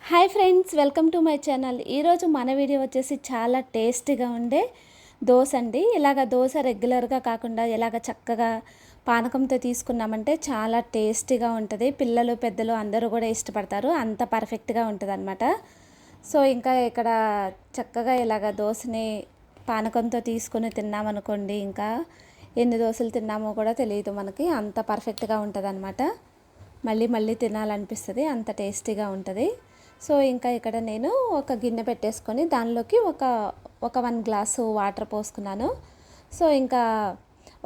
Hi friends, welcome to my channel. ఈరోజు మన video వచ్చేసి చాలా టేస్టీగా ఉండే దోశ అండి. ఇలాగ దోశ రెగ్యులర్గా కాకుండా ఇలాగ చక్కగా పానకంతో తీసుకున్నామంటే చాలా టేస్టీగా ఉంటుంది. పిల్లలు పెద్దలు అందరూ కూడా ఇష్టపడతారు, అంత పర్ఫెక్ట్గా ఉంటుంది అనమాట. సో ఇంకా ఇక్కడ చక్కగా ఇలాగ దోశని పానకంతో తీసుకొని తిన్నామనుకోండి, ఇంకా ఎన్ని దోశలు తిన్నామో కూడా తెలియదు మనకి, అంత పర్ఫెక్ట్గా ఉంటుంది అనమాట. మళ్ళీ మళ్ళీ తినాలనిపిస్తుంది, అంత టేస్టీగా ఉంటుంది. సో ఇంకా ఇక్కడ నేను ఒక గిన్నె పెట్టేసుకొని దానిలోకి ఒక 1 గ్లాసు వాటర్ పోసుకున్నాను. సో ఇంకా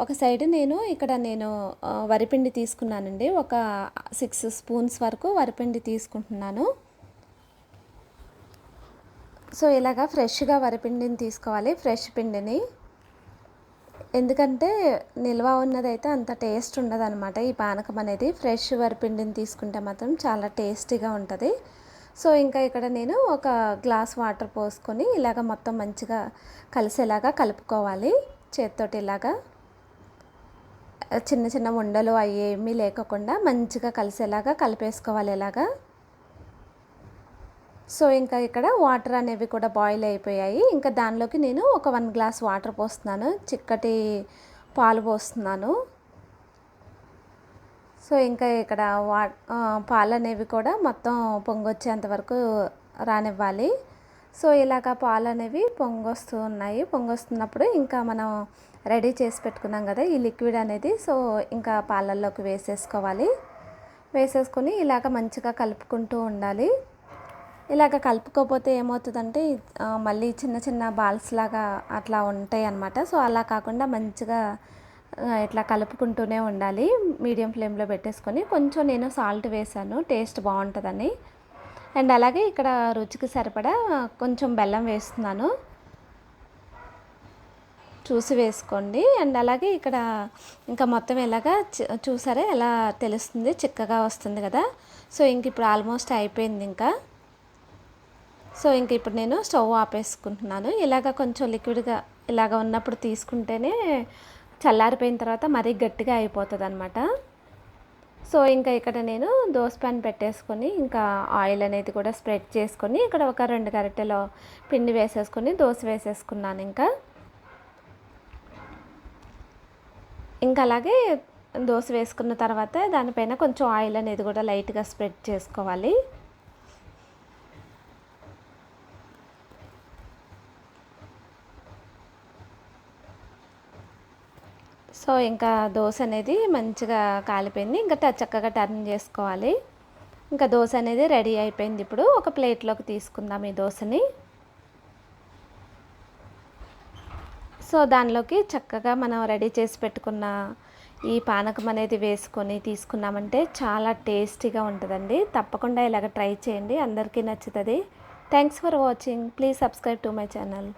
ఒక సైడ్ నేను వరిపిండి తీసుకున్నానండి. ఒక 6 స్పూన్స్ వరకు వరిపిండి తీసుకుంటున్నాను. సో ఇలాగా ఫ్రెష్గా వరిపిండిని తీసుకోవాలి, ఫ్రెష్ పిండిని. ఎందుకంటే నిల్వ ఉన్నదైతే అంత టేస్ట్ ఉండదు అనమాట. ఈ పానకం అనేది ఫ్రెష్ వరిపిండిని తీసుకుంటే మాత్రం చాలా టేస్టీగా ఉంటుంది. సో ఇంకా ఇక్కడ నేను ఒక గ్లాస్ వాటర్ పోసుకొని ఇలాగ మొత్తం మంచిగా కలిసేలాగా కలుపుకోవాలి చేత్తోటి. ఇలాగా చిన్న చిన్న ఉండలు అయ్యేమీ లేకుండా మంచిగా కలిసేలాగా కలిపేసుకోవాలి ఇలాగా. సో ఇంకా ఇక్కడ వాటర్ అనేవి కూడా బాయిల్ అయిపోయాయి. ఇంకా దానిలోకి నేను ఒక 1 గ్లాస్ వాటర్ పోస్తున్నాను, చిక్కటి పాలు పోస్తున్నాను. సో ఇంకా ఇక్కడ పాలు అనేవి కూడా మొత్తం పొంగొచ్చేంత వరకు రానివ్వాలి. సో ఇలాగ పాలు అనేవి పొంగొస్తున్నప్పుడు ఇంకా మనం రెడీ చేసి పెట్టుకున్నాం కదా ఈ లిక్విడ్ అనేది, సో ఇంకా పాలల్లోకి వేసేసుకొని ఇలాగ మంచిగా కలుపుకుంటూ ఉండాలి. ఇలాగ కలుపుకోకపోతే ఏమవుతుందంటే మళ్ళీ చిన్న చిన్న బాల్స్ లాగా అట్లా ఉంటాయి అన్నమాట. సో అలా కాకుండా మంచిగా ఇట్లా కలుపుకుంటూనే ఉండాలి. మీడియం ఫ్లేమ్లో పెట్టేసుకొని కొంచెం నేను సాల్ట్ వేసాను, టేస్ట్ బాగుంటుందని. అండ్ అలాగే ఇక్కడ రుచికి సరిపడా కొంచెం బెల్లం వేస్తున్నాను, చూసి వేసుకోండి. అండ్ అలాగే ఇక్కడ ఇంకా మొత్తం ఎలాగా చూసారా, ఎలా తెలుస్తుంది, చిక్కగా వస్తుంది కదా. సో ఇంక ఇప్పుడు ఆల్మోస్ట్ అయిపోయింది ఇంకా. సో ఇంక ఇప్పుడు నేను స్టవ్ ఆపేసుకుంటున్నాను. ఇలాగ కొంచెం లిక్విడ్గా ఇలాగ ఉన్నప్పుడు తీసుకుంటేనే చల్లారిపోయిన తర్వాత మరీ గట్టిగా అయిపోతుంది అనమాట. సో ఇంకా ఇక్కడ నేను దోశ ప్యాన్ పెట్టేసుకొని ఇంకా ఆయిల్ అనేది కూడా స్ప్రెడ్ చేసుకొని ఇక్కడ ఒక 2 గరిటెల పిండి వేసేసుకొని దోశ వేసేసుకున్నాను. ఇంకా అలాగే దోశ వేసుకున్న తర్వాత దానిపైన కొంచెం ఆయిల్ అనేది కూడా లైట్గా స్ప్రెడ్ చేసుకోవాలి. సో ఇంకా దోశ అనేది మంచిగా కాలిపోయింది, ఇంకా చక్కగా టర్న్ చేసుకోవాలి. ఇంకా దోశ అనేది రెడీ అయిపోయింది. ఇప్పుడు ఒక ప్లేట్లోకి తీసుకుందాం ఈ దోశని. సో దానిలోకి చక్కగా మనం రెడీ చేసి పెట్టుకున్న ఈ పానకం అనేది వేసుకొని తీసుకున్నామంటే చాలా టేస్టీగా ఉంటుందండి. తప్పకుండా ఇలాగ ట్రై చేయండి, అందరికీ నచ్చుతుంది. Thanks for watching. Please subscribe to my channel.